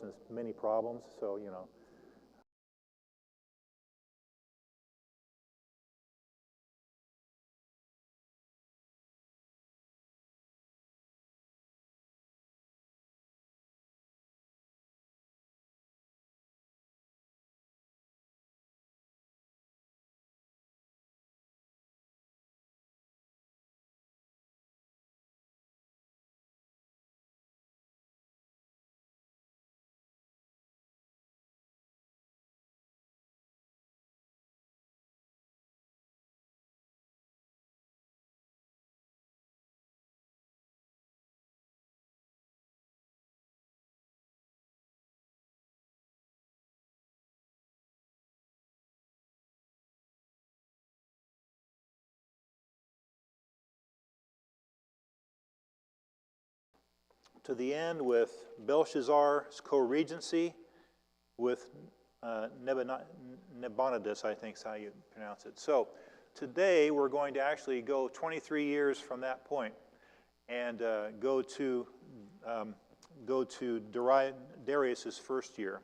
and his many problems. So, you know. To the end with Belshazzar's co-regency with Nabonidus, I think is how you pronounce it. So today we're going to actually go 23 years from that point and go to Darius's first year.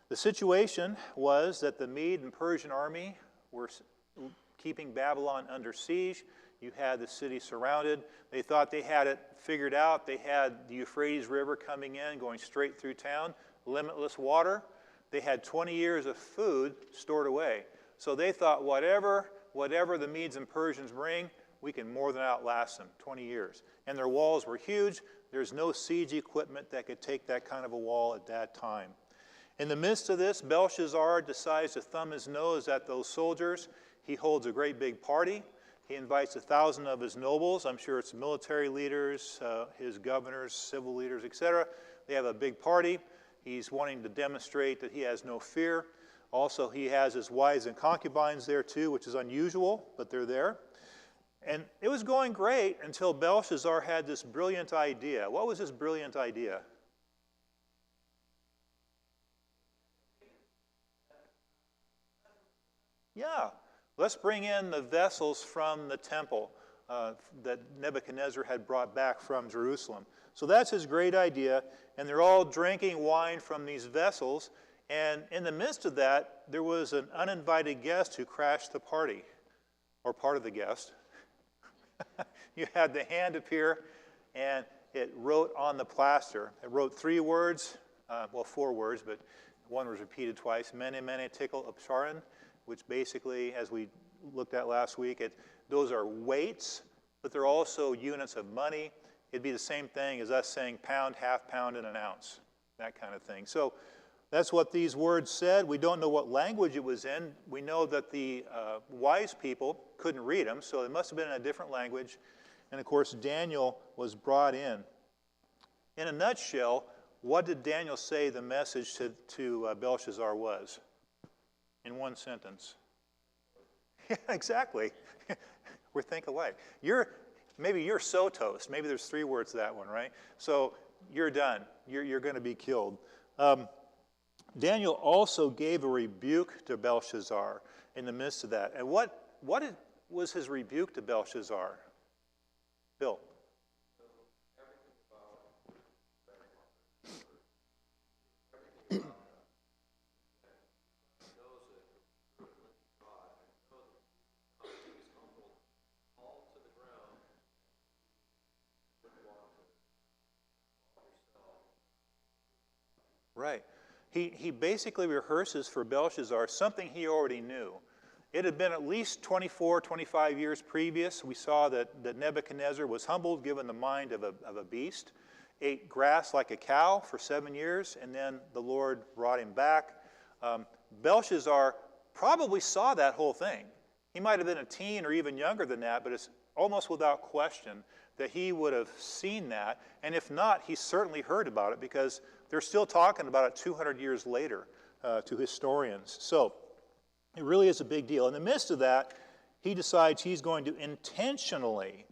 The situation was that the Mede and Persian army were keeping Babylon under siege. You had the city surrounded. They thought they had it figured out. They had the Euphrates River coming in, going straight through town, limitless water. They had 20 years of food stored away. So they thought whatever the Medes and Persians bring, we can more than outlast them, 20 years. And their walls were huge. There's no siege equipment that could take that kind of a wall at that time. In the midst of this, Belshazzar decides to thumb his nose at those soldiers. He holds a great big party. He invites 1,000 of his nobles. I'm sure it's military leaders, his governors, civil leaders, etc. They have a big party. He's wanting to demonstrate that he has no fear. Also, he has his wives and concubines there too, which is unusual, but they're there. And it was going great until Belshazzar had this brilliant idea. What was his brilliant idea? Yeah. Let's bring in the vessels from the temple that Nebuchadnezzar had brought back from Jerusalem. So that's his great idea, and they're all drinking wine from these vessels, and in the midst of that, there was an uninvited guest who crashed the party, or part of the guest. You had the hand appear, and it wrote on the plaster. It wrote 3 words, well, 4 words, but one was repeated twice, Mene, Mene, Tekel, Upsharan, which basically, as we looked at last week, those are weights, but they're also units of money. It'd be the same thing as us saying pound, half pound, and an ounce, that kind of thing. So that's what these words said. We don't know what language it was in. We know that the wise people couldn't read them, so it must have been in a different language. And of course, Daniel was brought in. In a nutshell, what did Daniel say the message to Belshazzar was? In one sentence. Yeah, exactly. We think alike. Maybe you're so toast. Maybe there's 3 words to that one, right? So you're done. You're going to be killed. Daniel also gave a rebuke to Belshazzar in the midst of that. And what was his rebuke to Belshazzar? Bill. Right. He basically rehearses for Belshazzar something he already knew. It had been at least 24, 25 years previous. We saw that Nebuchadnezzar was humbled, given the mind of a beast, ate grass like a cow for 7 years, and then the Lord brought him back. Belshazzar probably saw that whole thing. He might have been a teen or even younger than that, but it's almost without question that he would have seen that. And if not, he certainly heard about it, because they're still talking about it 200 years later to historians. So it really is a big deal. In the midst of that, he decides he's going to intentionally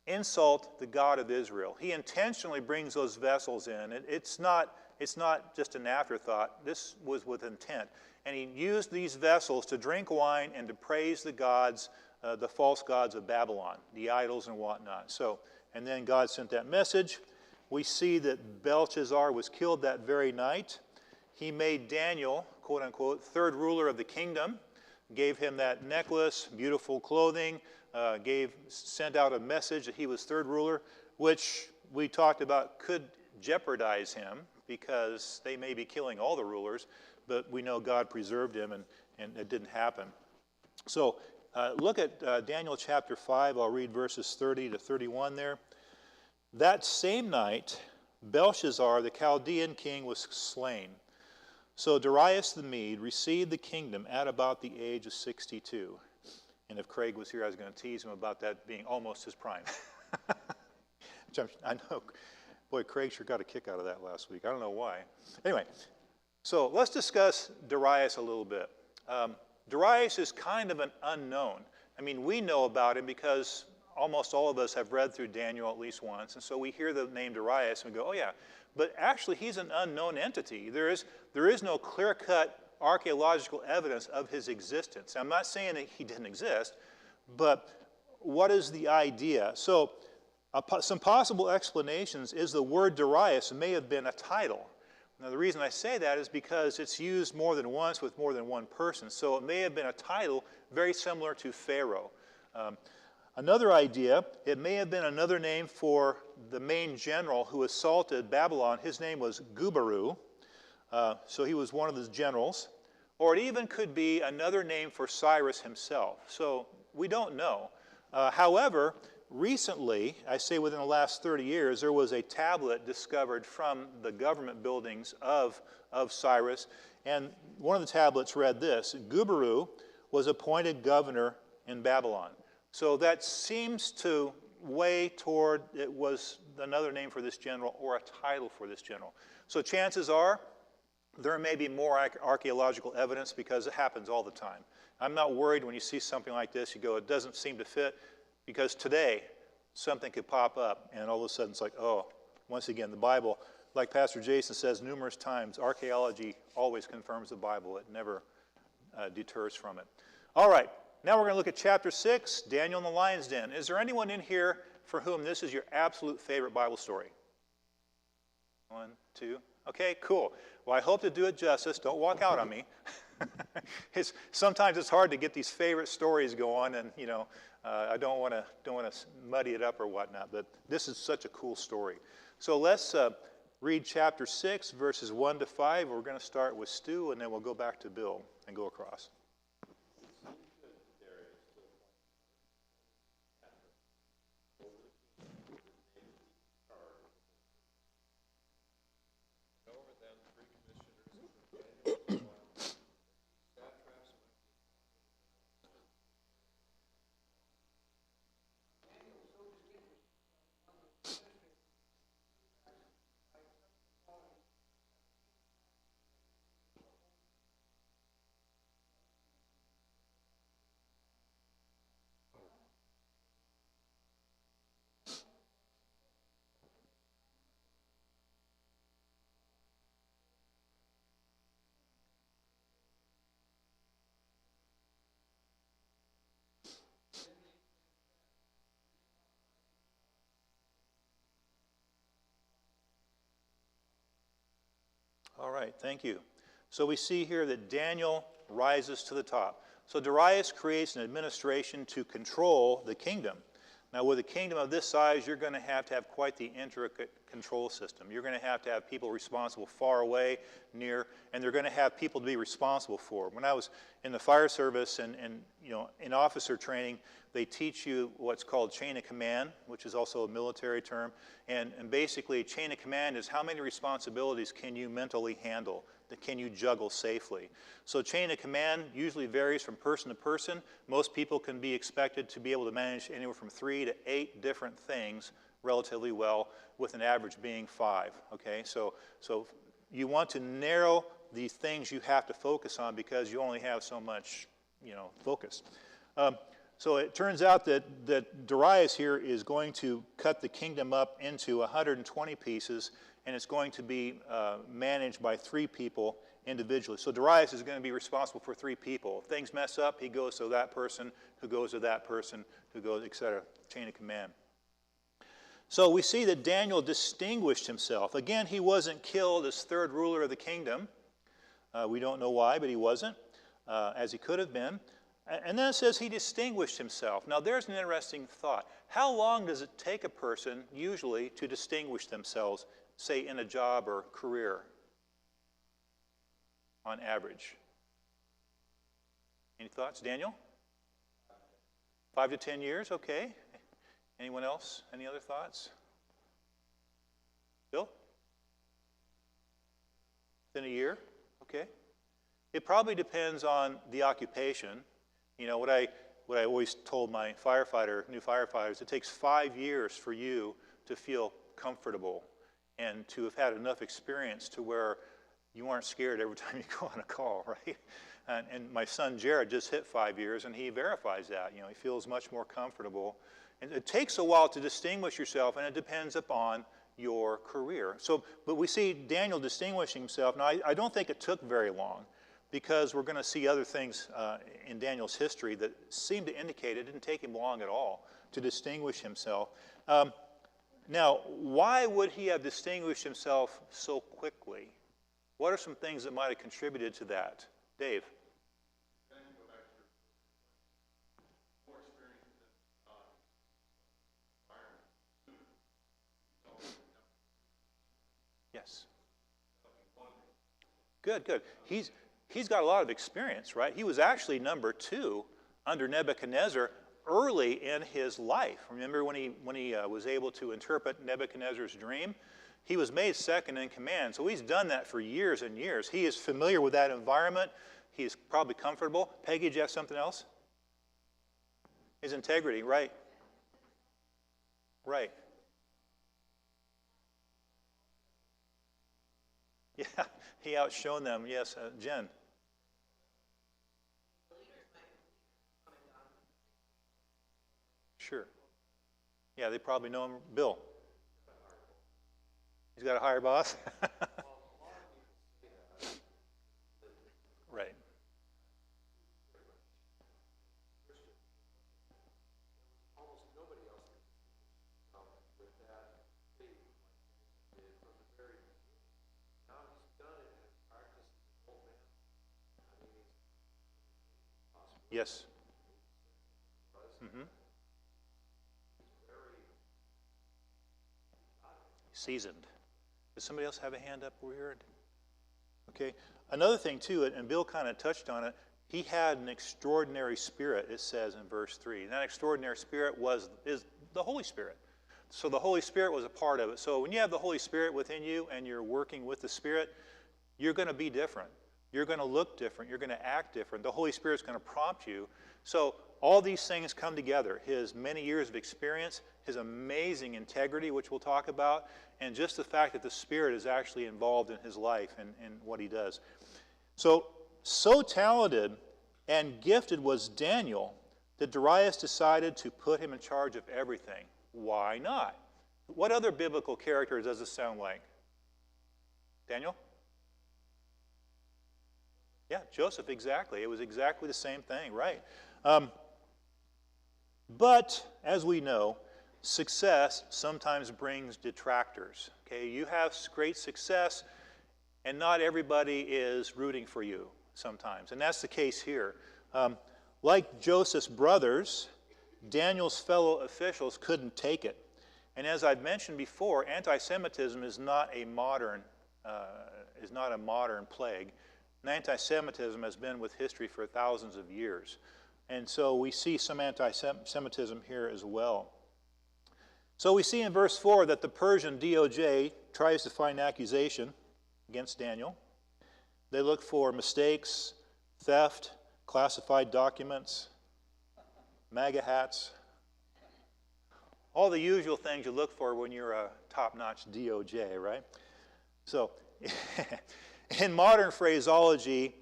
insult the God of Israel. He intentionally brings those vessels in. It's not just an afterthought. This was with intent. And he used these vessels to drink wine and to praise the gods, the false gods of Babylon, the idols and whatnot. So, and then God sent that message. we see that Belshazzar was killed that very night. He made Daniel, quote unquote, third ruler of the kingdom, gave him that necklace, beautiful clothing, sent out a message that he was third ruler, which we talked about could jeopardize him because they may be killing all the rulers, but we know God preserved him and it didn't happen. So look at Daniel chapter 5. I'll read verses 30 to 31 there. That same night, Belshazzar, the Chaldean king, was slain. So Darius the Mede received the kingdom at about the age of 62. And if Craig was here, I was going to tease him about that being almost his prime. I know. Boy, Craig sure got a kick out of that last week. I don't know why. Anyway, so let's discuss Darius a little bit. Darius is kind of an unknown. I mean, we know about him because almost all of us have read through Daniel at least once, and so we hear the name Darius and we go, oh yeah. But actually, he's an unknown entity. There is no clear-cut archaeological evidence of his existence. I'm not saying that he didn't exist, but what is the idea? So some possible explanations is the word Darius may have been a title. Now, the reason I say that is because it's used more than once with more than one person. So it may have been a title very similar to Pharaoh. Another idea, it may have been another name for the main general who assaulted Babylon. His name was Gubaru. So he was one of the generals. Or it even could be another name for Cyrus himself. So we don't know. However, recently, I say within the last 30 years, there was a tablet discovered from the government buildings of Cyrus. And one of the tablets read this: Gubaru was appointed governor in Babylon. So that seems to weigh toward it was another name for this general or a title for this general. So chances are there may be more archaeological evidence because it happens all the time. I'm not worried when you see something like this, you go, it doesn't seem to fit, because today something could pop up and all of a sudden it's like, oh, once again, the Bible, like Pastor Jason says numerous times, archaeology always confirms the Bible. It never deters from it. All right. Now we're going to look at chapter 6, Daniel in the Lion's Den. Is there anyone in here for whom this is your absolute favorite Bible story? 1, 2. Okay, cool. Well, I hope to do it justice. Don't walk out on me. Sometimes it's hard to get these favorite stories going, and I don't want to muddy it up or whatnot. But this is such a cool story. So let's read chapter 6, verses 1 to 5. We're going to start with Stu, and then we'll go back to Bill and go across. All right, thank you. So we see here that Daniel rises to the top. So Darius creates an administration to control the kingdom. Now, with a kingdom of this size, you're going to have quite the intricate control system. You're going to have people responsible far away, near, and they're going to have people to be responsible for. When I was in the fire service and in officer training, they teach you what's called chain of command, which is also a military term. And basically, chain of command is how many responsibilities can you mentally handle, that can you juggle safely. So chain of command usually varies from person to person. Most people can be expected to be able to manage anywhere from 3 to 8 different things relatively well, with an average being 5. Okay, so you want to narrow the things you have to focus on because you only have so much, focus. So it turns out that Darius here is going to cut the kingdom up into 120 pieces, and it's going to be managed by 3 people individually. So Darius is going to be responsible for 3 people. If things mess up, he goes to that person, who goes to that person, who goes, etc. Chain of command. So we see that Daniel distinguished himself. Again, he wasn't killed as third ruler of the kingdom. We don't know why, but he wasn't, as he could have been. And then it says he distinguished himself. Now there's an interesting thought. How long does it take a person usually to distinguish themselves, say in a job or career, on average? Any thoughts? Daniel? 5 to 10 years? Okay. Anyone else? Any other thoughts? Bill? Within a year? Okay. It probably depends on the occupation. You know, what I always told my new firefighters, it takes 5 years for you to feel comfortable and to have had enough experience to where you aren't scared every time you go on a call, right? And my son Jared just hit 5 years, and he verifies that. You know, he feels much more comfortable. And it takes a while to distinguish yourself, and it depends upon your career. So, but we see Daniel distinguishing himself. Now, I don't think it took very long, because we're going to see other things in Daniel's history that seem to indicate it didn't take him long at all to distinguish himself. Now, why would he have distinguished himself so quickly? What are some things that might have contributed to that? Dave? Yes. Good, good. He's got a lot of experience, right? He was actually number 2 under Nebuchadnezzar early in his life. Remember when he was able to interpret Nebuchadnezzar's dream? He was made second in command, so he's done that for years and years. He is familiar with that environment. He's probably comfortable. Peggy, do you have something else? His integrity, right. Right. Yeah, he outshone them. Yes, Jen. Sure. Yeah, they probably know him. Bill. He's got a higher boss? Right. Yes. Mm-hmm. Seasoned. Does somebody else have a hand up over here? Okay. Another thing, too, and Bill kind of touched on it, he had an extraordinary spirit, it says in verse 3. And that extraordinary spirit is the Holy Spirit. So the Holy Spirit was a part of it. So when you have the Holy Spirit within you and you're working with the Spirit, you're going to be different. You're going to look different. You're going to act different. The Holy Spirit's going to prompt you. So all these things come together. His many years of experience, his amazing integrity, which we'll talk about, and just the fact that the Spirit is actually involved in his life and what he does. So talented and gifted was Daniel that Darius decided to put him in charge of everything. Why not? What other biblical character does this sound like? Daniel? Yeah, Joseph, exactly. It was exactly the same thing, right? But, as we know, success sometimes brings detractors. Okay, you have great success, and not everybody is rooting for you sometimes. And that's the case here. Like Joseph's brothers, Daniel's fellow officials couldn't take it. And as I've mentioned before, anti-Semitism is not a modern plague. And anti-Semitism has been with history for thousands of years. And so we see some anti-Semitism here as well. So we see in verse 4 that the Persian DOJ tries to find accusation against Daniel. They look for mistakes, theft, classified documents, MAGA hats, all the usual things you look for when you're a top-notch DOJ, right? So in modern phraseology,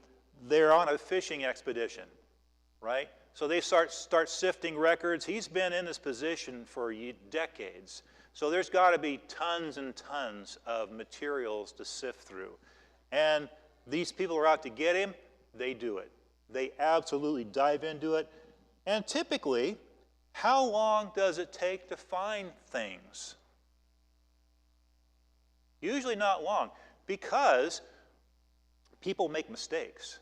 they're on a fishing expedition, right? So they start sifting records. He's been in this position for decades. So there's got to be tons and tons of materials to sift through. And these people are out to get him. They do it. They absolutely dive into it. And typically, how long does it take to find things? Usually not long, because people make mistakes.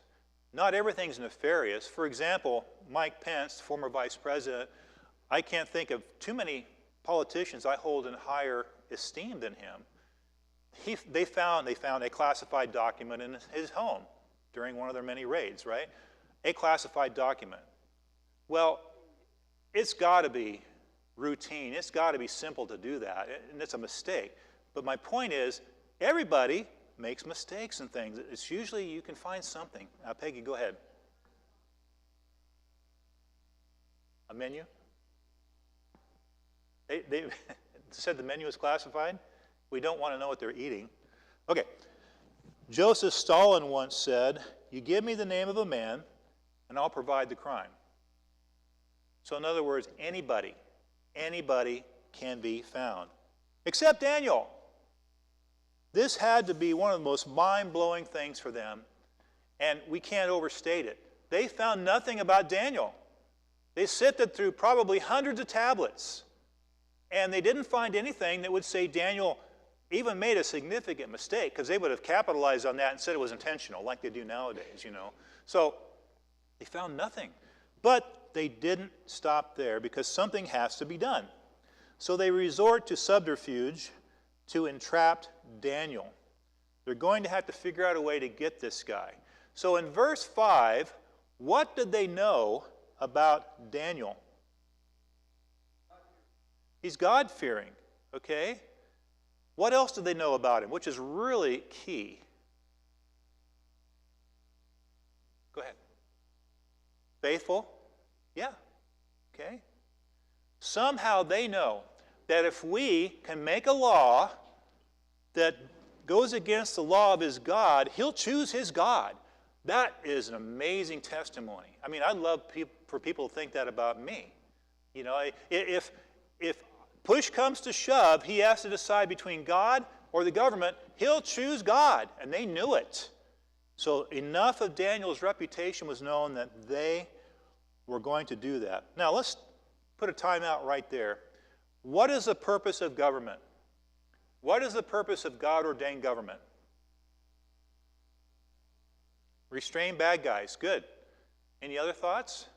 Not everything's nefarious. For example, Mike Pence, former vice president, I can't think of too many politicians I hold in higher esteem than him. They found a classified document in his home during one of their many raids, right? A classified document. Well, it's got to be routine. It's got to be simple to do that, and it's a mistake. But my point is, everybody makes mistakes and things. It's usually you can find something. Peggy, go ahead. A menu? They said the menu is classified? We don't want to know what they're eating. Okay. Joseph Stalin once said, "You give me the name of a man, and I'll provide the crime." So in other words, anybody can be found, except Daniel. This had to be one of the most mind-blowing things for them, and we can't overstate it. They found nothing about Daniel. They sifted through probably hundreds of tablets, and they didn't find anything that would say Daniel even made a significant mistake, because they would have capitalized on that and said it was intentional, like they do nowadays, you know. So they found nothing. But they didn't stop there, because something has to be done. So they resort to subterfuge to entrap Daniel. They're going to have to figure out a way to get this guy. So in verse 5, what did they know about Daniel? He's God-fearing, okay? What else did they know about him, which is really key? Go ahead. Faithful? Yeah. Okay. Somehow they know that if we can make a law that goes against the law of his God, he'll choose his God. That is an amazing testimony. I mean, I'd love for people to think that about me. You know, if push comes to shove, he has to decide between God or the government, he'll choose God, and they knew it. So enough of Daniel's reputation was known that they were going to do that. Now, let's put a timeout right there. What is the purpose of government? What is the purpose of God-ordained government? Restrain bad guys. Good. Any other thoughts?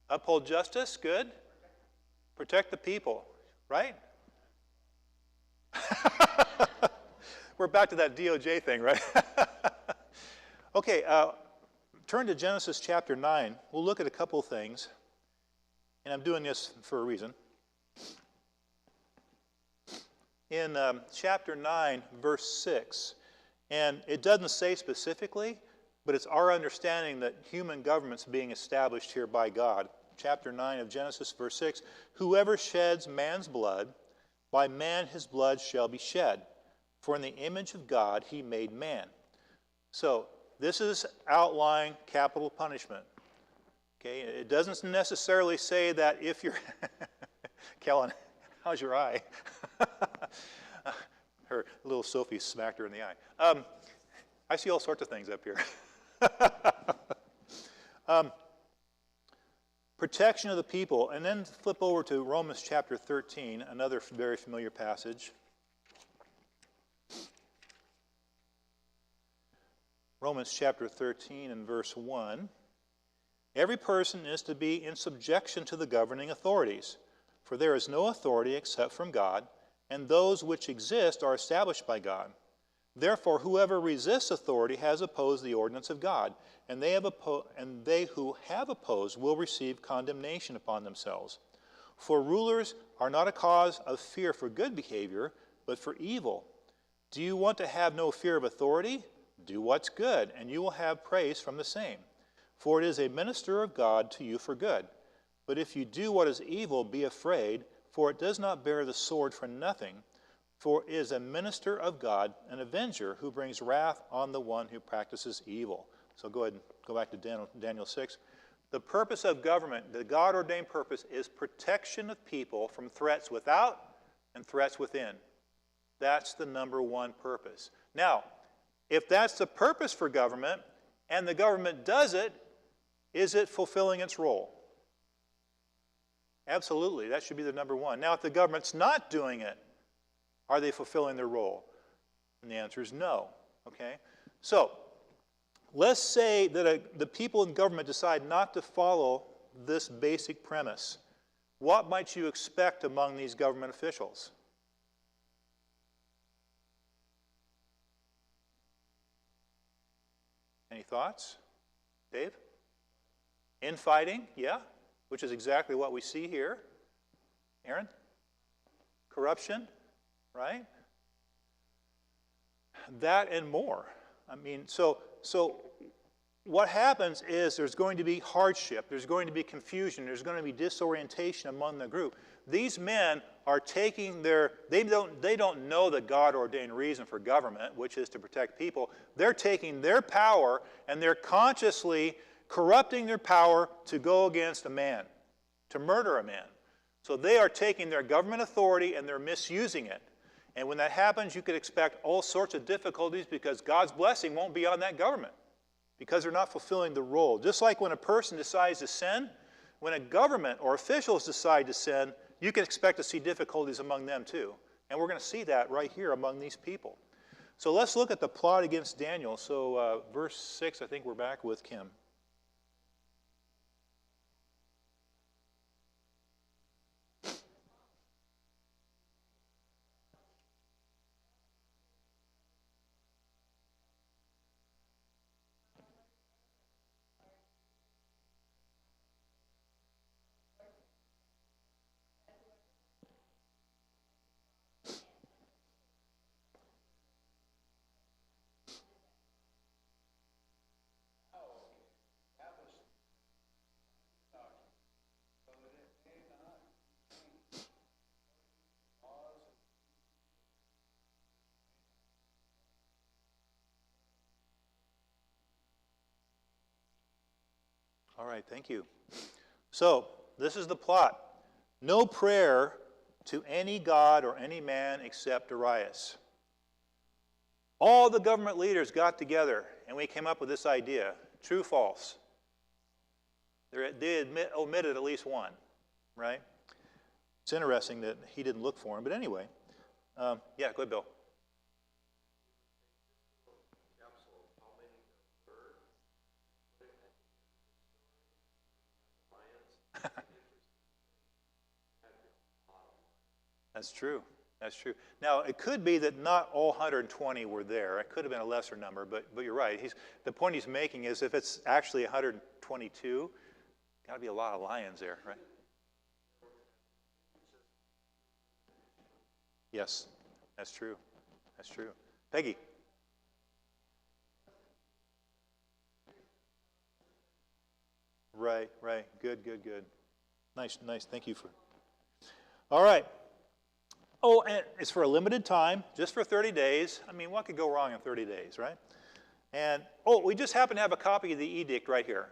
Uphold justice. Good. Protect the people. Right? We're back to that DOJ thing, right? Okay, turn to Genesis chapter 9. We'll look at a couple of things. And I'm doing this for a reason. In chapter 9, verse 6, and it doesn't say specifically, but it's our understanding that human government's being established here by God. Chapter 9 of Genesis, verse 6, "Whoever sheds man's blood, by man his blood shall be shed. For in the image of God he made man." So this is outlying capital punishment. Okay, it doesn't necessarily say that if you're Kellen, how's your eye? Her little Sophie smacked her in the eye. I see all sorts of things up here. Protection of the people. And then flip over to Romans chapter 13, another very familiar passage. Romans chapter 13 and verse 1. "Every person is to be in subjection to the governing authorities, for there is no authority except from God, and those which exist are established by God. Therefore, whoever resists authority has opposed the ordinance of God, and they who have opposed will receive condemnation upon themselves. For rulers are not a cause of fear for good behavior, but for evil. Do you want to have no fear of authority? Do what's good, and you will have praise from the same. For it is a minister of God to you for good. But if you do what is evil, be afraid, for it does not bear the sword for nothing, for it is a minister of God, an avenger who brings wrath on the one who practices evil." So go ahead and go back to Daniel 6. The purpose of government, the God-ordained purpose, is protection of people from threats without and threats within. That's the number one purpose. Now, if that's the purpose for government, and the government does it, is it fulfilling its role? Absolutely, that should be the number one. Now, if the government's not doing it, Are they fulfilling their role? And the answer is no. Okay? So, let's say that the people in government decide not to follow this basic premise. What might you expect among these government officials? Any thoughts? Dave? Infighting, yeah, which is exactly what we see here. Aaron? Corruption, right? That and more. I mean, so what happens is there's going to be hardship, there's going to be confusion, there's going to be disorientation among the group. These men are taking they don't know the God-ordained reason for government, which is to protect people. They're taking their power and they're consciously corrupting their power to go against a man, to murder a man. So they are taking their government authority and they're misusing it. And when that happens, you could expect all sorts of difficulties because God's blessing won't be on that government because they're not fulfilling the role. Just like when a person decides to sin, when a government or officials decide to sin, you can expect to see difficulties among them too. And we're going to see that right here among these people. So let's look at the plot against Daniel. So verse 6, I think we're back with Kim. All right, thank you. So, this is the plot. No prayer to any god or any man except Darius. All the government leaders got together and we came up with this idea. True, false? They omitted at least one, right? It's interesting that he didn't look for him, but anyway. Yeah, go ahead, Bill. That's true. That's true. Now, it could be that not all 120 were there. It could have been a lesser number, but you're right. The point he's making is if it's actually 122, got to be a lot of lions there, right? Yes, that's true. That's true. Peggy. Right, right. Good, good, good. Nice, nice. Thank you for. All right. Oh, and it's for a limited time, just for 30 days. I mean, what could go wrong in 30 days, right? And, we just happen to have a copy of the edict right here.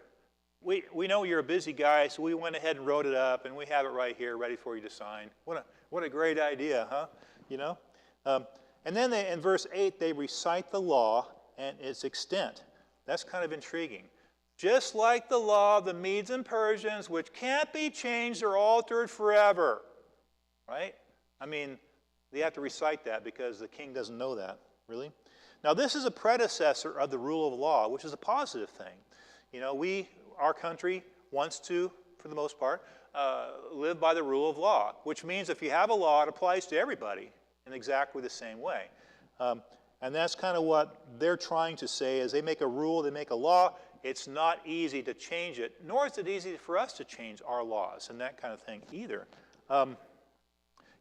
We know you're a busy guy, so we went ahead and wrote it up, and we have it right here, ready for you to sign. What a great idea, huh? You know? And then in verse 8, they recite the law and its extent. That's kind of intriguing. Just like the law of the Medes and Persians, which can't be changed or altered forever, right? I mean, they have to recite that because the king doesn't know that, really. Now, this is a predecessor of the rule of law, which is a positive thing. You know, our country wants to, for the most part, live by the rule of law, which means if you have a law, it applies to everybody in exactly the same way. And that's kind of what they're trying to say is they make a rule, they make a law. It's not easy to change it, nor is it easy for us to change our laws and that kind of thing either.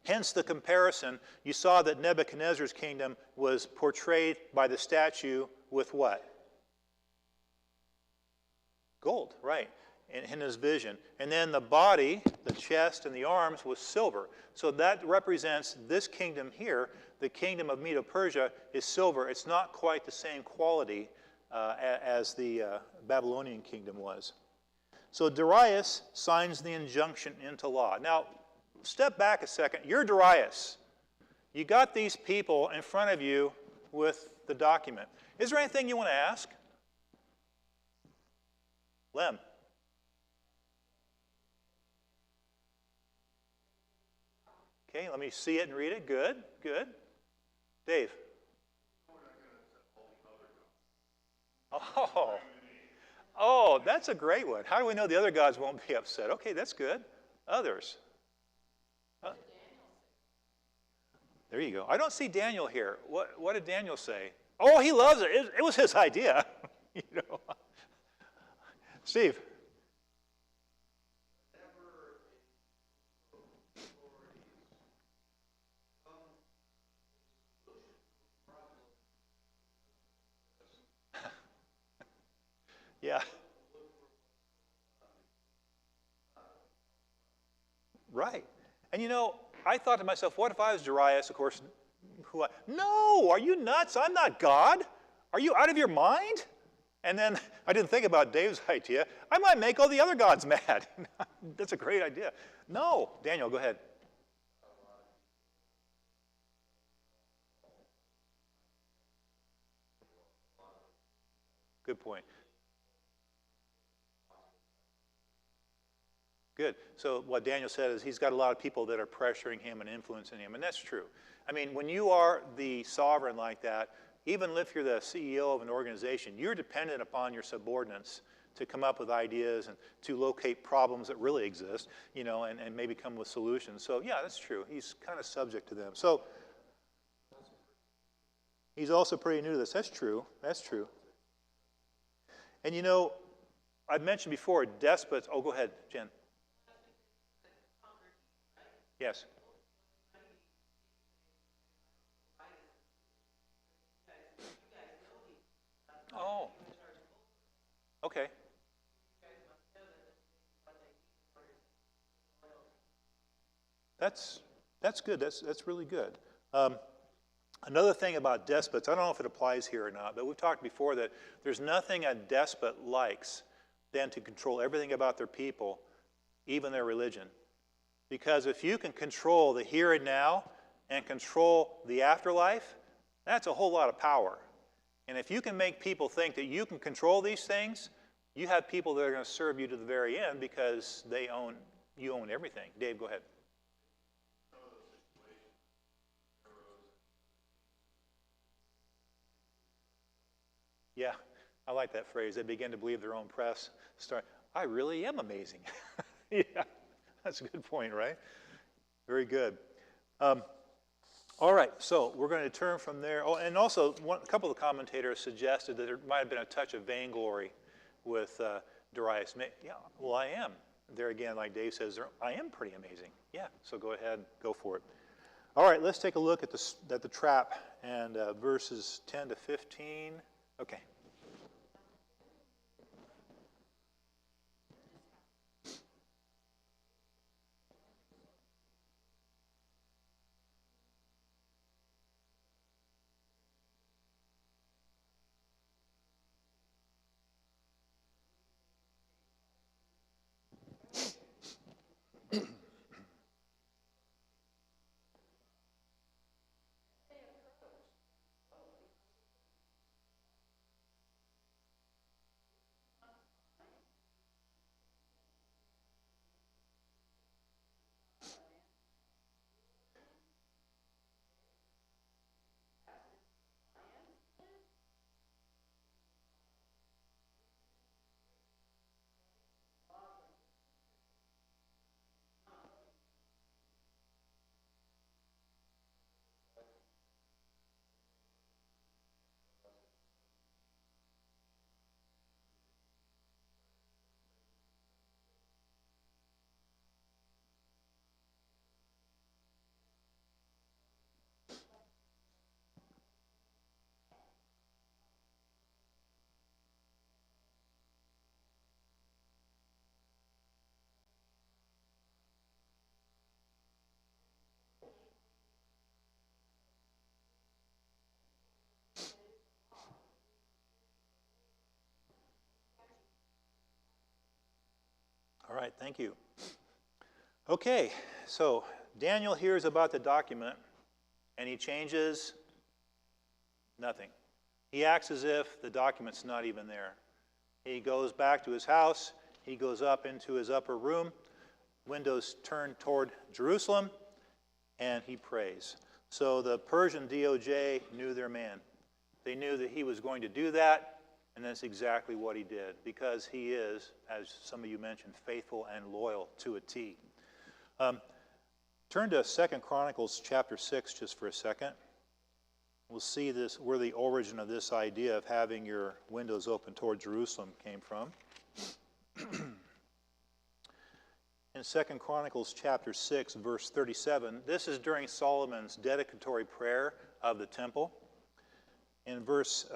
Hence the comparison. You saw that Nebuchadnezzar's kingdom was portrayed by the statue with what? Gold, right, in his vision. And then the body, the chest, and the arms was silver. So that represents this kingdom here. The kingdom of Medo-Persia is silver. It's not quite the same quality as the Babylonian kingdom was. So Darius signs the injunction into law. Now, step back a second. You're Darius. You got these people in front of you with the document. Is there anything you want to ask? Lem. Okay, let me see it and read it. Good, good. Dave. Oh, oh, that's a great one. How do we know the other gods won't be upset? Okay, that's good. Others. There you go. I don't see Daniel here. What did Daniel say? Oh, he loves it. It was his idea. You know. Steve. Yeah. Right. And you know, I thought to myself, what if I was Darius, of course, no, are you nuts? I'm not God. Are you out of your mind? And then I didn't think about Dave's idea. I might make all the other gods mad. That's a great idea. No. Daniel, go ahead. Good point. Good. So what Daniel said is he's got a lot of people that are pressuring him and influencing him, and that's true. I mean, when you are the sovereign like that, even if you're the CEO of an organization, you're dependent upon your subordinates to come up with ideas and to locate problems that really exist, you know, and maybe come with solutions. So yeah, that's true. He's kind of subject to them. So he's also pretty new to this. That's true. That's true. And you know, I've mentioned before, despots. Oh, go ahead, Jen. Yes. Oh. Okay. That's good. That's really good. Another thing about despots, I don't know if it applies here or not, but we've talked before that there's nothing a despot likes than to control everything about their people, even their religion. Because if you can control the here and now and control the afterlife, that's a whole lot of power. And if you can make people think that you can control these things, you have people that are going to serve you to the very end because you own everything. Dave, go ahead. Yeah, I like that phrase. They begin to believe their own press. I really am amazing. Yeah, that's a good point, right? Very good. All right, so we're going to turn from there. Oh, and also, a couple of commentators suggested that there might have been a touch of vainglory with Darius. Yeah, well, I am. There again, like Dave says, I am pretty amazing. Yeah, so go ahead, go for it. All right, let's take a look at the trap and verses 10 to 15. Okay. All right, thank you. Okay, so Daniel hears about the document, and he changes nothing. He acts as if the document's not even there. He goes back to his house. He goes up into his upper room, windows turned toward Jerusalem, and he prays. So the Persian DOJ knew their man. They knew that he was going to do that, and that's exactly what he did, because he is, as some of you mentioned, faithful and loyal to a T. Turn to 2 Chronicles chapter 6 just for a second. We'll see this, where the origin of this idea of having your windows open toward Jerusalem came from. In 2 Chronicles chapter 6, verse 37, this is during Solomon's dedicatory prayer of the temple. In verse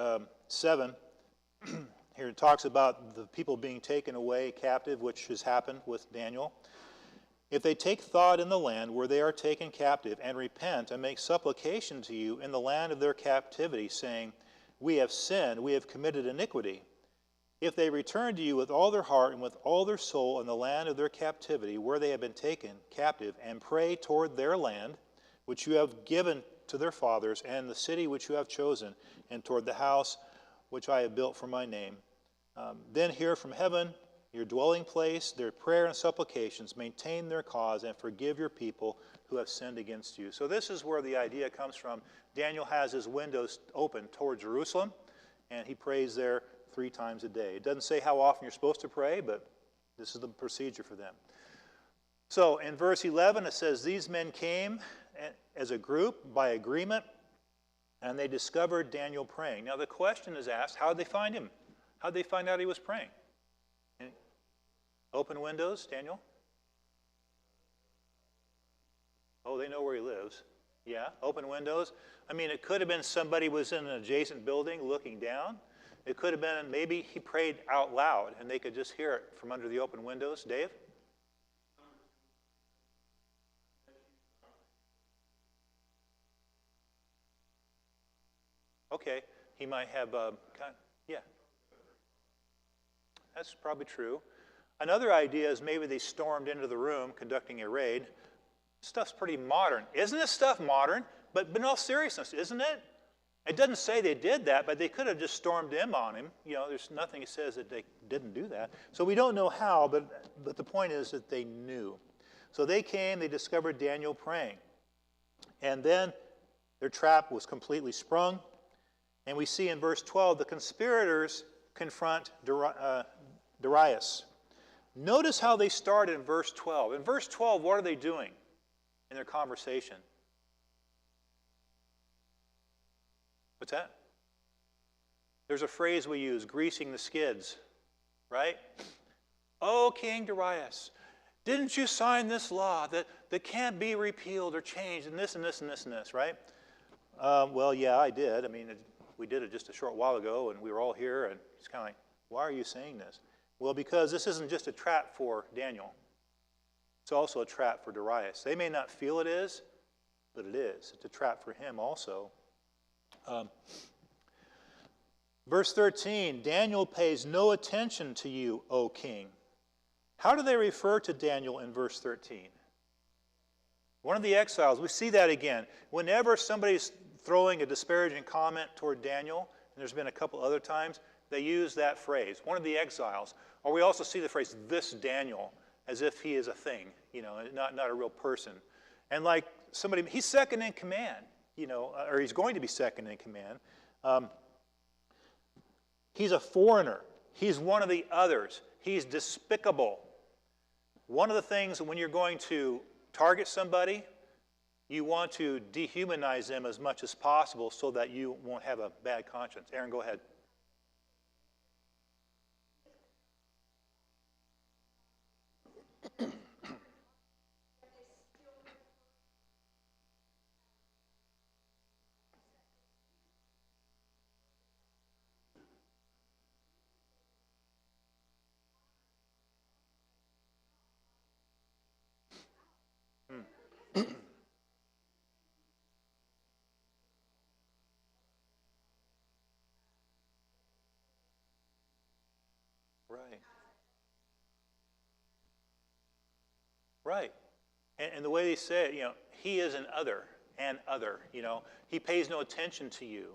7, here it talks about the people being taken away captive, which has happened with Daniel. If they take thought in the land where they are taken captive, and repent and make supplication to you in the land of their captivity, saying, we have sinned, we have committed iniquity. If they return to you with all their heart and with all their soul in the land of their captivity, where they have been taken captive, and pray toward their land, which you have given to their fathers, and the city which you have chosen, and toward the house which I have built for my name, then hear from heaven, your dwelling place, their prayer and supplications, maintain their cause, and forgive your people who have sinned against you. So this is where the idea comes from. Daniel has his windows open toward Jerusalem, and he prays there 3 times a day. It doesn't say how often you're supposed to pray, but this is the procedure for them. So in verse 11 it says, these men came as a group by agreement, and they discovered Daniel praying. Now the question is asked, how did they find him? How did they find out he was praying? Open windows, Daniel? Oh, they know where he lives. Yeah, open windows. I mean, it could have been somebody was in an adjacent building looking down. It could have been maybe he prayed out loud and they could just hear it from under the open windows. Dave? Okay, he might have, yeah. That's probably true. Another idea is maybe they stormed into the room conducting a raid. Stuff's pretty modern. Isn't this stuff modern? But in all seriousness, isn't it? It doesn't say they did that, but they could have just stormed in on him. You know, there's nothing that says that they didn't do that. So we don't know how, but the point is that they knew. So they came, they discovered Daniel praying. And then their trap was completely sprung. And we see in verse 12, the conspirators confront Darius. Notice how they start in verse 12. In verse 12, what are they doing in their conversation? What's that? There's a phrase we use, greasing the skids, right? Oh, King Darius, didn't you sign this law that can't be repealed or changed, and this and this and this and this, right? Well, yeah, I did. I mean, we did it just a short while ago, and we were all here, and it's kind of like, why are you saying this? Well, because this isn't just a trap for Daniel. It's also a trap for Darius. They may not feel it is, but it is. It's a trap for him also. Verse 13, Daniel pays no attention to you, O king. How do they refer to Daniel in verse 13? One of the exiles, we see that again. Whenever somebody's throwing a disparaging comment toward Daniel, and there's been a couple other times, they use that phrase, one of the exiles. Or we also see the phrase, this Daniel, as if he is a thing, you know, not a real person. And like somebody, he's second in command, you know, or he's going to be second in command. He's a foreigner. He's one of the others. He's despicable. One of the things when you're going to target somebody, you want to dehumanize them as much as possible so that you won't have a bad conscience. Aaron, go ahead. Right. Right. And the way they say it, you know, he is an other, you know. He pays no attention to you.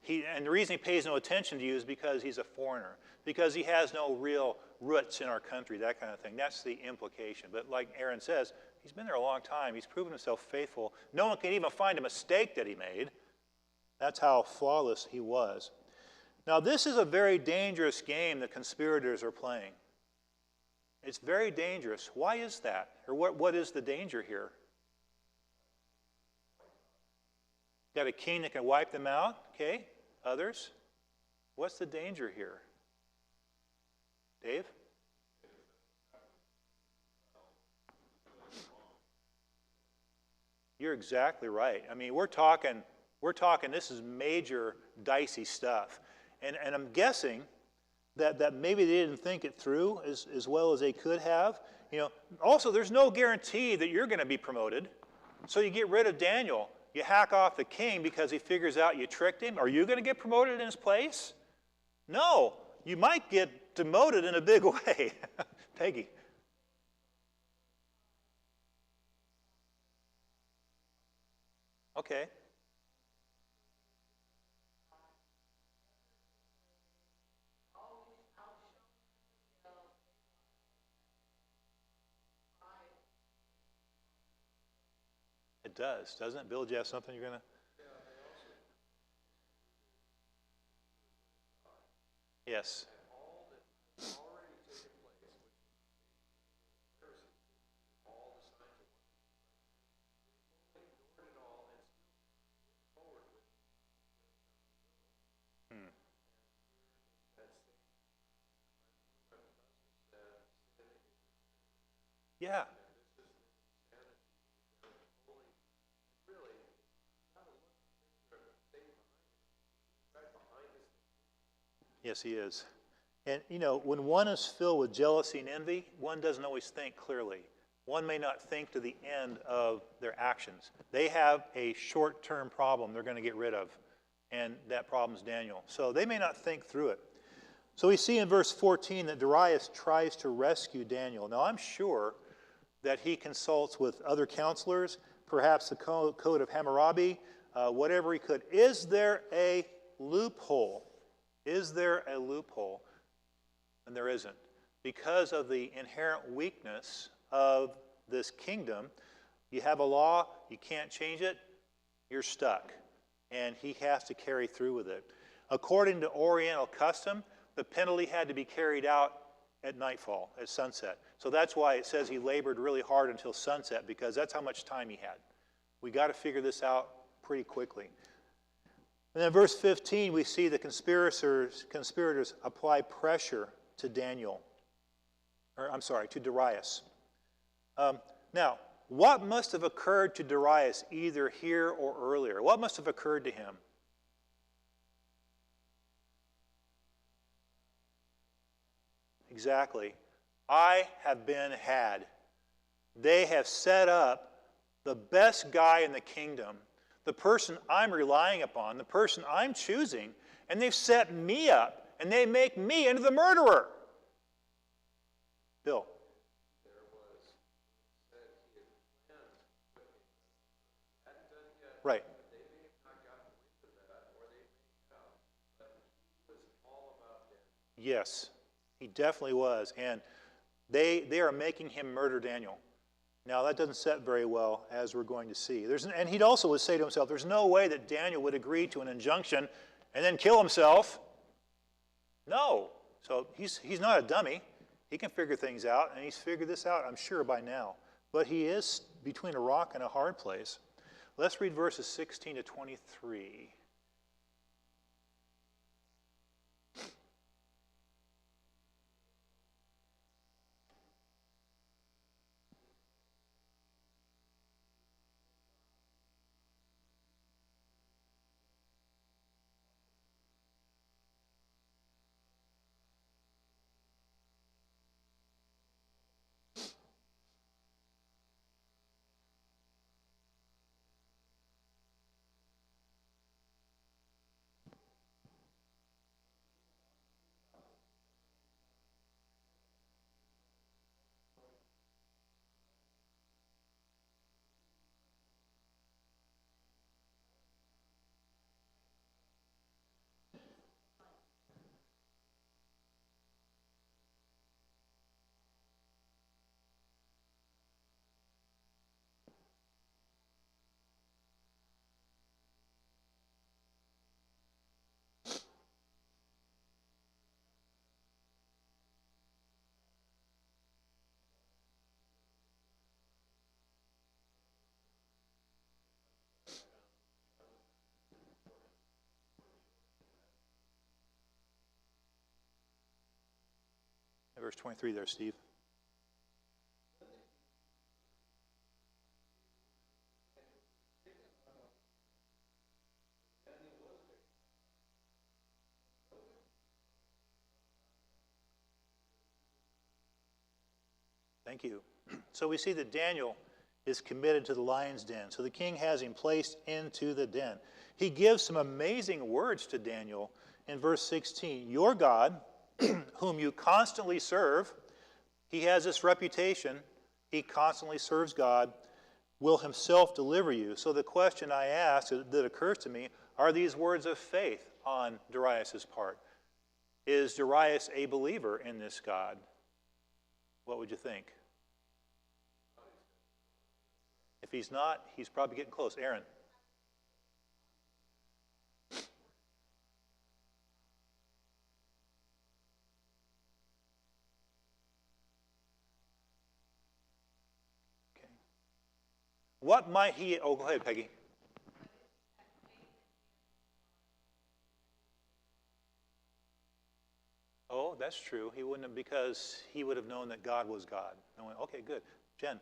And the reason he pays no attention to you is because he's a foreigner, because he has no real roots in our country, that kind of thing. That's the implication. But like Aaron says, He's been there a long time. He's proven himself faithful. No one can even find a mistake that he made. That's how flawless he was. Now, this is a very dangerous game the conspirators are playing. It's very dangerous. Why is that? Or what is the danger here? Got a king that can wipe them out? Okay. Others? What's the danger here? Dave? You're exactly right. I mean, we're talking this is major dicey stuff. And I'm guessing that maybe they didn't think it through as well as they could have. You know, also there's no guarantee that you're going to be promoted. So you get rid of Daniel. You hack off the king because he figures out you tricked him. Are you going to get promoted in his place? No. You might get demoted in a big way. Peggy. Okay. It does, doesn't it? Bill, do you have something you're going to? Yes. Hmm. Yeah. Yes, he is. And, you know, when one is filled with jealousy and envy, one doesn't always think clearly. One may not think to the end of their actions. They have a short-term problem they're going to get rid of, and that problem is Daniel. So they may not think through it. So we see in verse 14 that Darius tries to rescue Daniel. Now, I'm sure that he consults with other counselors, perhaps the code of Hammurabi, whatever he could. Is there a loophole? Is there a loophole? And there isn't. Because of the inherent weakness of this kingdom, you have a law, you can't change it, you're stuck. And he has to carry through with it. According to Oriental custom, the penalty had to be carried out at nightfall, at sunset. So that's why it says he labored really hard until sunset, because that's how much time he had. We got to figure this out pretty quickly. And then in verse 15, we see the conspirators apply pressure to Daniel. To Darius. Now, what must have occurred to Darius either here or earlier? What must have occurred to him? Exactly. I have been had. They have set up the best guy in the kingdom, the person I'm relying upon, the person I'm choosing, and they've set me up, and they make me into the murderer. Bill. Right. Yes, he definitely was. And they are making him murder Daniel. Now, that doesn't set very well, as we're going to see. And he'd also would say to himself, there's no way that Daniel would agree to an injunction and then kill himself. No. So he's not a dummy. He can figure things out, and he's figured this out, I'm sure, by now. But he is between a rock and a hard place. Let's read verses 16 to 23. verse 23 there, Steve. Thank you. So we see that Daniel is committed to the lion's den. So the king has him placed into the den. He gives some amazing words to Daniel in verse 16. Your God, whom you constantly serve, he has this reputation, he constantly serves God, will himself deliver you. So the question I ask that occurs to me, are these words of faith on Darius' part? Is Darius a believer in this God? What would you think? If he's not, he's probably getting close. Aaron. Okay. What might he... Oh, go ahead, Peggy. Oh, that's true. He wouldn't have, because he would have known that God was God. Okay, good. Jen.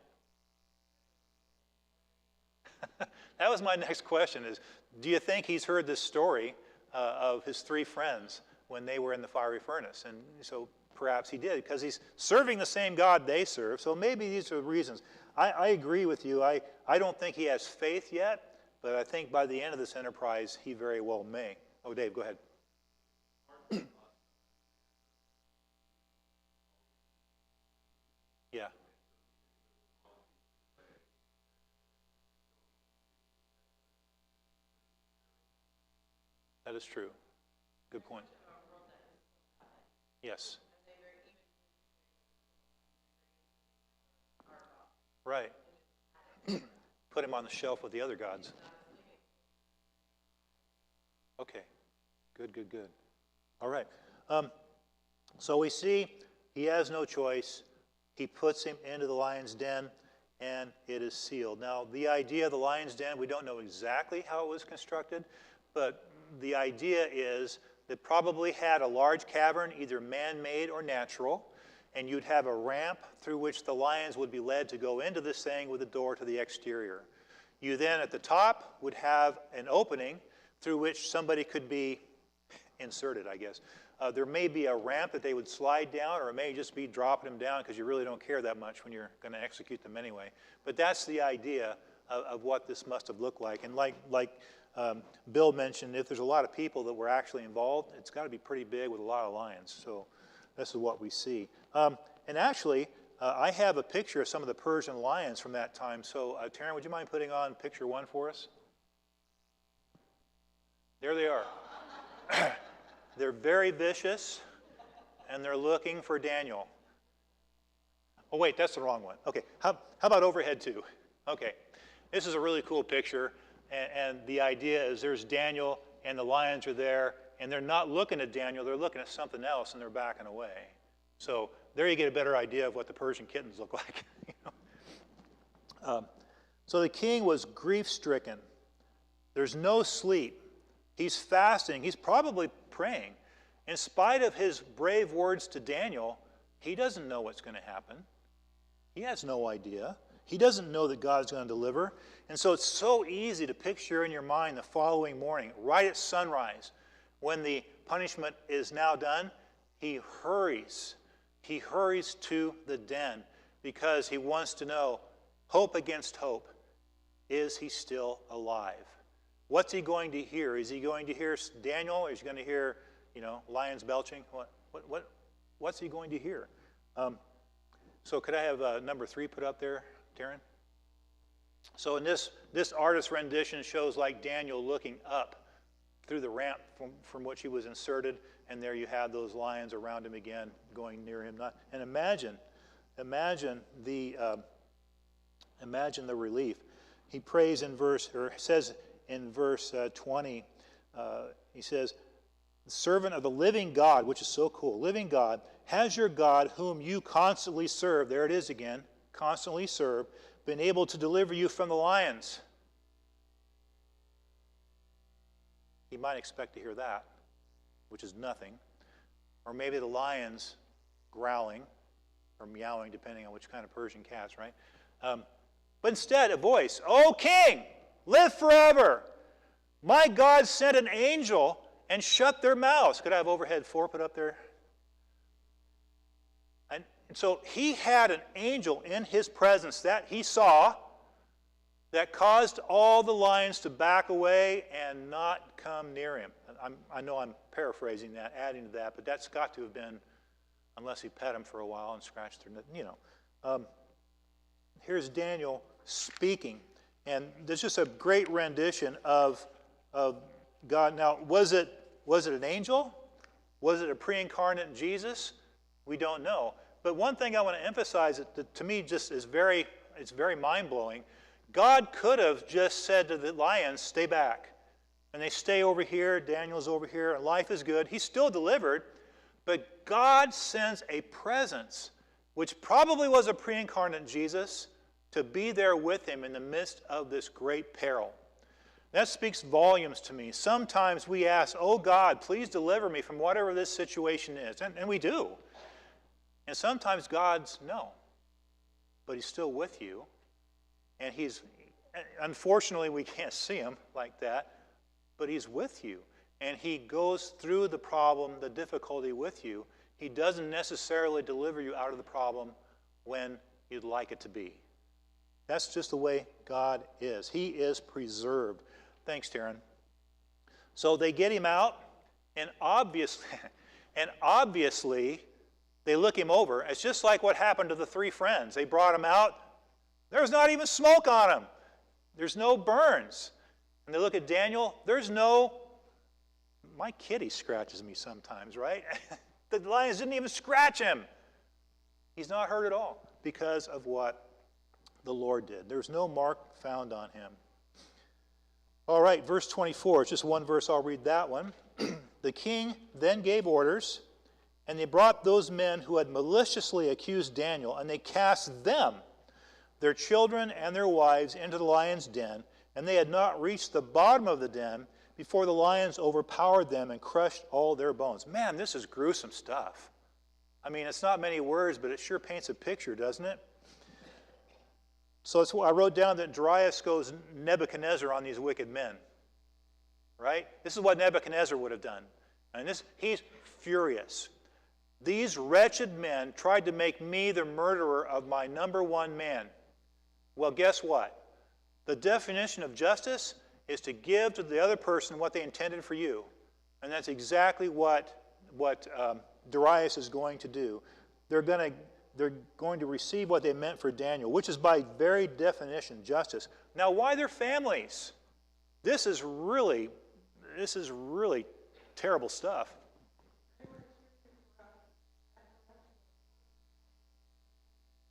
That was my next question is, do you think he's heard this story of his three friends when they were in the fiery furnace? And so perhaps he did, because he's serving the same God they serve. So maybe these are the reasons. I agree with you. I don't think he has faith yet, but I think by the end of this enterprise, he very well may. Oh, Dave, go ahead. Yeah. That is true. Good point. Yes. Right. Put him on the shelf with the other gods. Okay. Good, good, good. All right. So we see he has no choice. He puts him into the lion's den, and it is sealed. Now, the idea of the lion's den, we don't know exactly how it was constructed, but the idea is that probably had a large cavern, either man-made or natural, and you'd have a ramp through which the lions would be led to go into this thing with a door to the exterior. You then, at the top, would have an opening through which somebody could be inserted, I guess. There may be a ramp that they would slide down, or it may just be dropping them down because you really don't care that much when you're going to execute them anyway. But that's the idea of what this must have looked like. And like Bill mentioned, if there's a lot of people that were actually involved, it's got to be pretty big with a lot of lions. So this is what we see. And actually, I have a picture of some of the Persian lions from that time. So Taryn, would you mind putting on picture 1 for us? There they are. They're very vicious, and they're looking for Daniel. Oh, wait, that's the wrong one. Okay, how about overhead 2? Okay, this is a really cool picture, and the idea is there's Daniel, and the lions are there, and they're not looking at Daniel, they're looking at something else, and they're backing away. So there you get a better idea of what the Persian kittens look like. So the king was grief-stricken. There's no sleep. He's fasting. He's probably praying. In spite of his brave words to Daniel, he doesn't know what's going to happen. He has no idea. He doesn't know that God's going to deliver. And so it's so easy to picture in your mind the following morning, right at sunrise, when the punishment is now done, he hurries. He hurries to the den because he wants to know, hope against hope, is he still alive? What's he going to hear? Is he going to hear Daniel, or is he going to hear, lions belching? What's he going to hear? So could I have number 3 put up there, Taryn? So in this artist's rendition shows like Daniel looking up through the ramp from which he was inserted, and there you have those lions around him again, going near him. And imagine the relief. He prays says in verse 20, he says, the servant of the living God, which is so cool, living God, has your God, whom you constantly serve, there it is again, constantly serve, been able to deliver you from the lions? He might expect to hear that, which is nothing. Or maybe the lions growling, or meowing, depending on which kind of Persian cats, right? But instead, a voice, "O king, live forever. My God sent an angel and shut their mouths." Could I have overhead 4 put up there? And so he had an angel in his presence that he saw that caused all the lions to back away and not come near him. I know I'm paraphrasing that, adding to that, but that's got to have been, unless he pet them for a while and scratched their, here's Daniel speaking. And there's just a great rendition of God. Now, was it an angel? Was it a pre-incarnate Jesus? We don't know. But one thing I want to emphasize that to me just is it's very mind-blowing. God could have just said to the lions, "Stay back." And they stay over here, Daniel's over here, and life is good. He's still delivered, but God sends a presence, which probably was a pre-incarnate Jesus, to be there with him in the midst of this great peril. That speaks volumes to me. Sometimes we ask, "Oh God, please deliver me from whatever this situation is." And we do. And sometimes God's no. But he's still with you. And unfortunately, we can't see him like that, but he's with you. And he goes through the problem, the difficulty with you. He doesn't necessarily deliver you out of the problem when you'd like it to be. That's just the way God is. He is preserved. Thanks, Taryn. So they get him out, and obviously, they look him over. It's just like what happened to the 3 friends. They brought him out. There's not even smoke on him. There's no burns. And they look at Daniel. My kitty scratches me sometimes, right? The lions didn't even scratch him. He's not hurt at all because of what the Lord did. There's no mark found on him. All right, verse 24. It's just one verse. I'll read that one. The king then gave orders, and they brought those men who had maliciously accused Daniel, and they cast them, their children and their wives, into the lion's den, and they had not reached the bottom of the den before the lions overpowered them and crushed all their bones. Man, this is gruesome stuff. I mean, it's not many words, but it sure paints a picture, doesn't it? So I wrote down that Darius goes Nebuchadnezzar on these wicked men. Right? This is what Nebuchadnezzar would have done. And he's furious. These wretched men tried to make me the murderer of my number one man. Well, guess what? The definition of justice is to give to the other person what they intended for you. And that's exactly what Darius is going to do. They're going to receive what they meant for Daniel, which is by very definition justice. Now, why their families? This is really terrible stuff.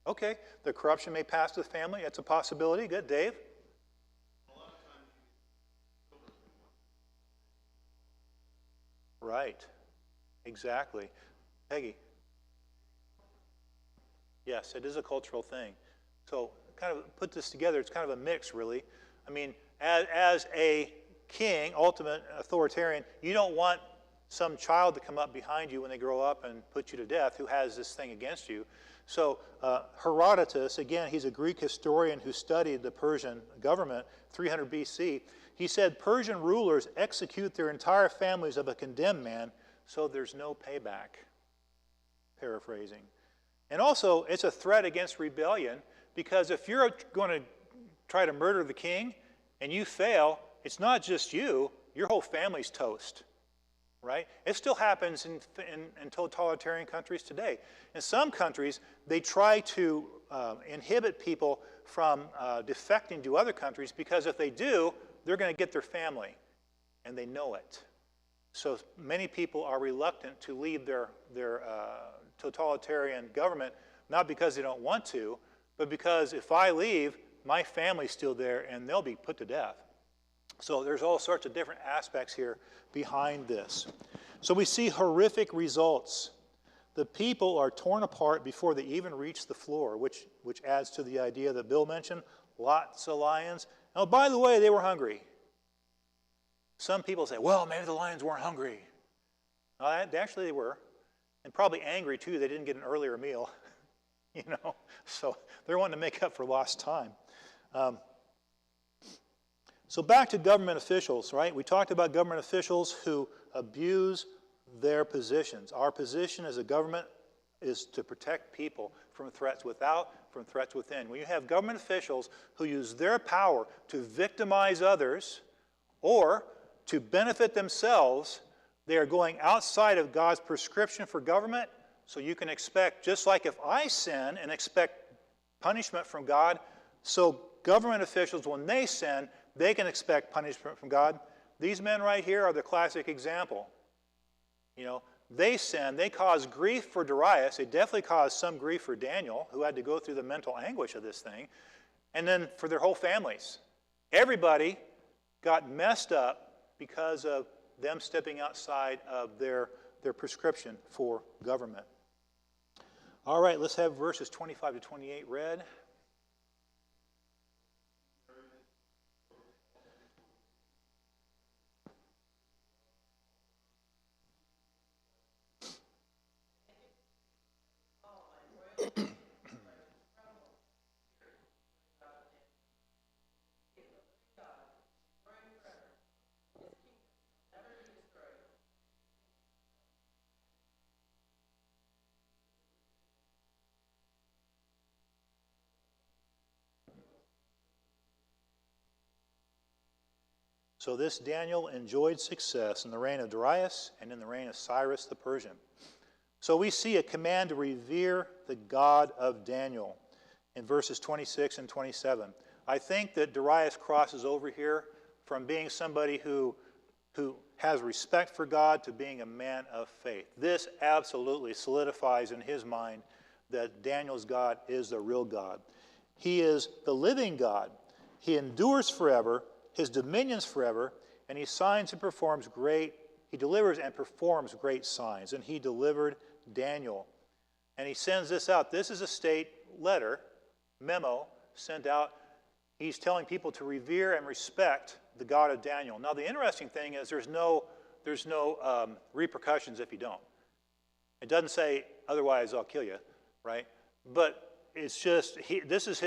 Okay, the corruption may pass to the family. That's a possibility. Good, Dave? Right, exactly. Peggy? Yes, it is a cultural thing. So kind of put this together, it's kind of a mix, really. I mean, as a king, ultimate authoritarian, you don't want some child to come up behind you when they grow up and put you to death who has this thing against you. So Herodotus, again, he's a Greek historian who studied the Persian government, 300 BC. He said Persian rulers execute their entire families of a condemned man, so there's no payback. Paraphrasing. And also, it's a threat against rebellion, because if you're going to try to murder the king and you fail, it's not just you, your whole family's toast. Right? It still happens in totalitarian countries today. In some countries, they try to inhibit people from defecting to other countries, because if they do, they're going to get their family, and they know it. So many people are reluctant to leave their totalitarian government, not because they don't want to, but because if I leave, my family's still there, and they'll be put to death. So there's all sorts of different aspects here behind this. So we see horrific results. The people are torn apart before they even reach the floor, which adds to the idea that Bill mentioned, lots of lions. Now, by the way, they were hungry. Some people say, well, maybe the lions weren't hungry. No, actually they were. And probably angry, too. They didn't get an earlier meal. you know. So they're wanting to make up for lost time. So back to government officials, right? We talked about government officials who abuse their positions. Our position as a government is to protect people from threats without, from threats within. When you have government officials who use their power to victimize others or to benefit themselves, they are going outside of God's prescription for government. So you can expect, just like if I sin and expect punishment from God, so government officials, when they sin, they can expect punishment from God. These men right here are the classic example. You know, they sin, they cause grief for Darius. They definitely caused some grief for Daniel, who had to go through the mental anguish of this thing, and then for their whole families. Everybody got messed up because of them stepping outside of their prescription for government. All right, let's have verses 25 to 28 read. So this Daniel enjoyed success in the reign of Darius and in the reign of Cyrus the Persian. So we see a command to revere the God of Daniel in verses 26 and 27. I think that Darius crosses over here from being somebody who has respect for God to being a man of faith. This absolutely solidifies in his mind that Daniel's God is the real God. He is the living God. He endures forever, his dominions forever, and he delivers and performs great signs. And he delivered Daniel. And he sends this out. This is a state letter, memo, sent out. He's telling people to revere and respect the God of Daniel. Now, the interesting thing is there's no repercussions if you don't. It doesn't say, otherwise I'll kill you, right? But it's just, this is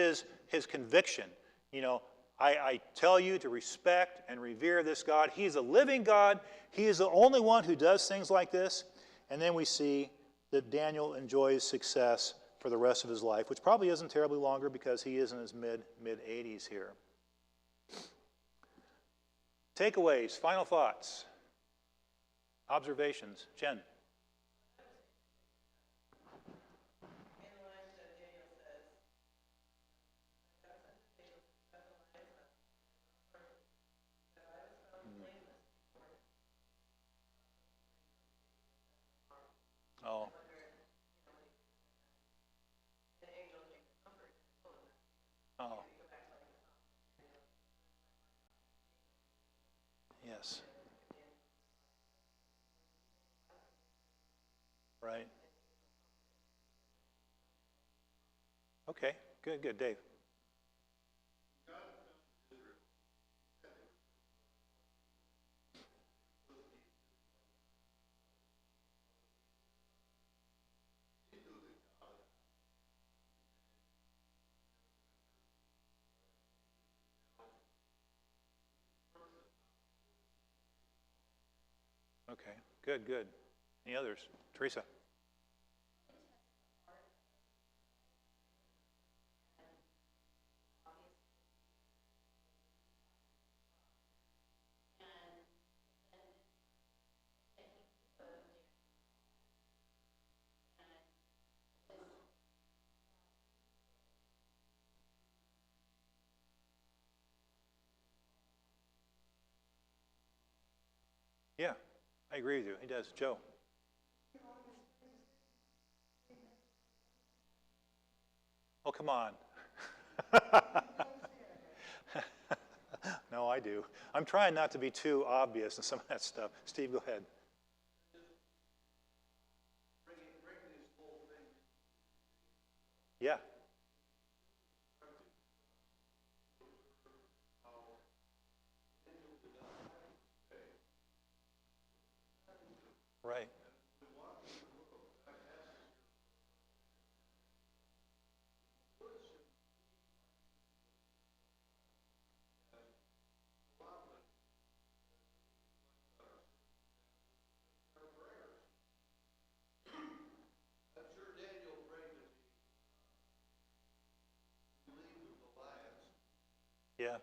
his conviction. You know, I tell you to respect and revere this God. He's a living God. He is the only one who does things like this. And then we see that Daniel enjoys success for the rest of his life, which probably isn't terribly longer because he is in his mid-80s here. Takeaways, final thoughts, observations. Jen. Oh. Oh. Yes. Right. Okay. Good. Dave. Okay. Good. Any others? Teresa. Yeah, I agree with you. He does. Joe. Oh, come on. No, I do. I'm trying not to be too obvious in some of that stuff. Steve, go ahead. Yeah. Right. Yeah.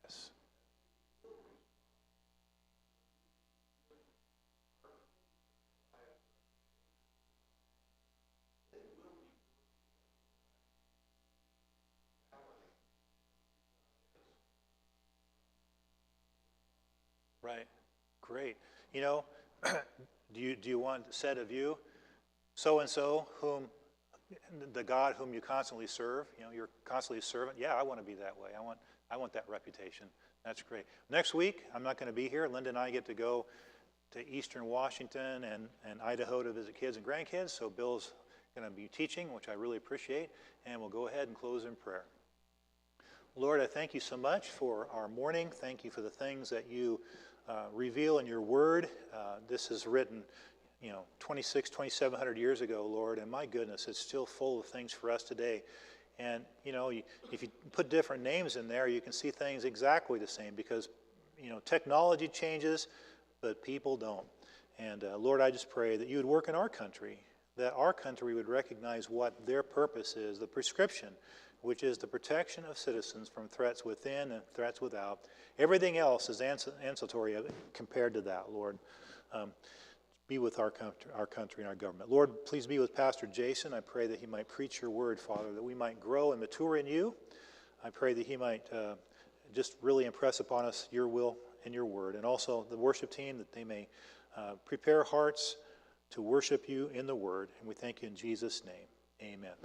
Yes. Right. Great. You know, do you want said of you, so and so, whom the God whom you constantly serve? You know, you're constantly a servant. Yeah, I want to be that way. I want that reputation. That's great. Next week, I'm not going to be here. Linda and I get to go to Eastern Washington and Idaho to visit kids and grandkids. So Bill's going to be teaching, which I really appreciate. And we'll go ahead and close in prayer. Lord, I thank you so much for our morning. Thank you for the things that you reveal in your word. This is written, 2,700 years ago, Lord, and my goodness, it's still full of things for us today. And, if you put different names in there, you can see things exactly the same because, technology changes, but people don't. And, Lord, I just pray that you would work in our country, that our country would recognize what their purpose is, the prescription, which is the protection of citizens from threats within and threats without. Everything else is ancillary compared to that, Lord. Be with our country and our government. Lord, please be with Pastor Jason. I pray that he might preach your word, Father, that we might grow and mature in you. I pray that he might just really impress upon us your will and your word. And also the worship team, that they may prepare hearts to worship you in the word. And we thank you in Jesus' name. Amen.